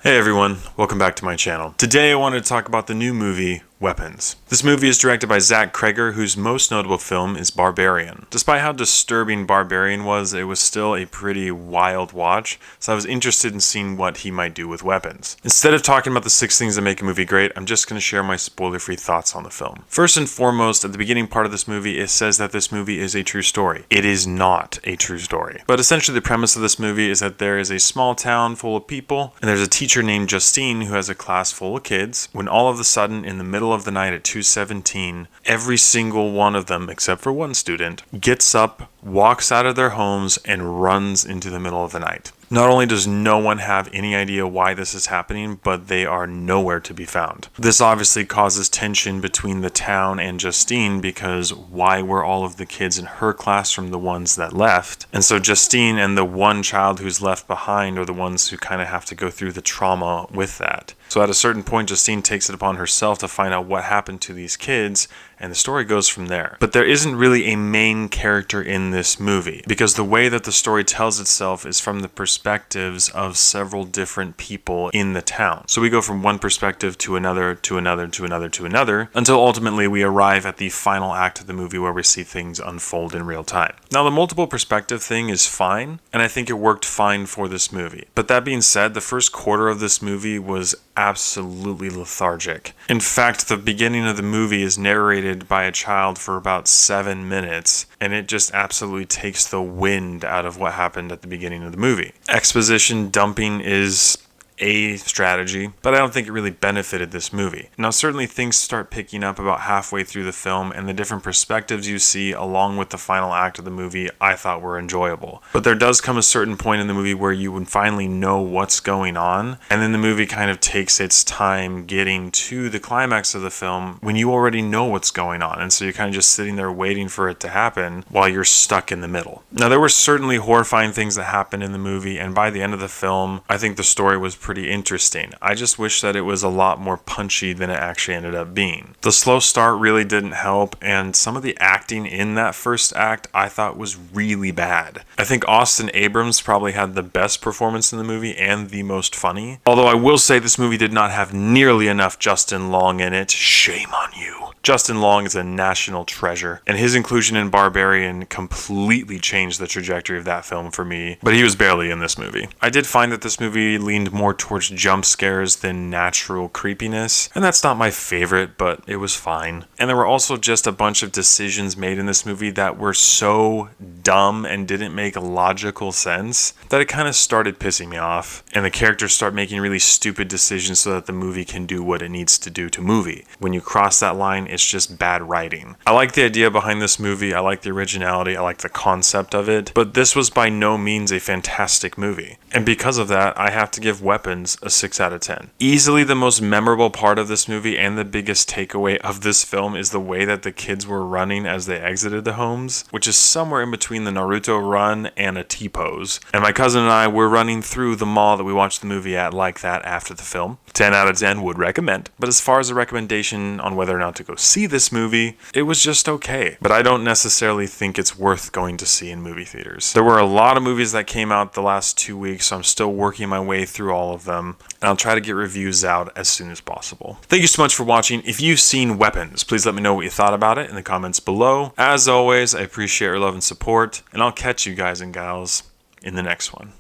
Hey everyone, welcome back to my channel. Today I wanted to talk about the new movie, Weapons. This movie is directed by Zach Cregger, whose most notable film is Barbarian. Despite how disturbing Barbarian was, it was still a pretty wild watch, so I was interested in seeing what he might do with Weapons. Instead of talking about the 6 things that make a movie great, I'm just going to share my spoiler-free thoughts on the film. First and foremost, at the beginning part of this movie, it says that this movie is a true story. It is not a true story. But essentially the premise of this movie is that there is a small town full of people, and there's a teacher named Justine who has a class full of kids, when all of a sudden, in the middle of the night at 2:17, every single one of them, except for one student, gets up, walks out of their homes, and runs into the middle of the night. Not only does no one have any idea why this is happening, but they are nowhere to be found. This obviously causes tension between the town and Justine, because why were all of the kids in her classroom the ones that left? And so Justine and the one child who's left behind are the ones who kind of have to go through the trauma with that. So at a certain point, Justine takes it upon herself to find out what happened to these kids, and the story goes from there. But there isn't really a main character in this movie, because the way that the story tells itself is from the perspectives of several different people in the town. So we go from one perspective to another, to another, to another, to another, until ultimately we arrive at the final act of the movie where we see things unfold in real time. Now, the multiple perspective thing is fine, and I think it worked fine for this movie. But that being said, the first quarter of this movie was absolutely lethargic. In fact, the beginning of the movie is narrated by a child for about 7 minutes, and it just absolutely takes the wind out of what happened at the beginning of the movie. Exposition dumping is a strategy, but I don't think it really benefited this movie. Now, certainly things start picking up about halfway through the film, and the different perspectives you see along with the final act of the movie I thought were enjoyable. But there does come a certain point in the movie where you would finally know what's going on, and then the movie kind of takes its time getting to the climax of the film when you already know what's going on, and so you're kind of just sitting there waiting for it to happen while you're stuck in the middle. Now, there were certainly horrifying things that happened in the movie, and by the end of the film, I think the story was pretty interesting. I just wish that it was a lot more punchy than it actually ended up being. The slow start really didn't help, and some of the acting in that first act I thought was really bad. I think Austin Abrams probably had the best performance in the movie and the most funny. Although I will say this movie did not have nearly enough Justin Long in it. Shame on you. Justin Long is a national treasure, and his inclusion in Barbarian completely changed the trajectory of that film for me, but he was barely in this movie. I did find that this movie leaned more towards jump scares than natural creepiness, and that's not my favorite, but it was fine. And there were also just a bunch of decisions made in this movie that were so dumb and didn't make logical sense that it kind of started pissing me off, and the characters start making really stupid decisions so that the movie can do what it needs to do to movie. When you cross that line, it's just bad writing. I like the idea behind this movie, I like the originality, I like the concept of it, but this was by no means a fantastic movie. And because of that, I have to give Weapons a 6 out of 10. Easily the most memorable part of this movie and the biggest takeaway of this film is the way that the kids were running as they exited the homes, which is somewhere in between the Naruto run and a T-pose. And my cousin and I were running through the mall that we watched the movie at like that after the film. 10 out of 10 would recommend. But as far as a recommendation on whether or not to go see this movie, it was just okay. But I don't necessarily think it's worth going to see in movie theaters. There were a lot of movies that came out the last 2 weeks, so I'm still working my way through all of them, and I'll try to get reviews out as soon as possible. Thank you so much for watching. If you've seen Weapons, please let me know what you thought about it in the comments below. As always, I appreciate your love and support, and I'll catch you guys and gals in the next one.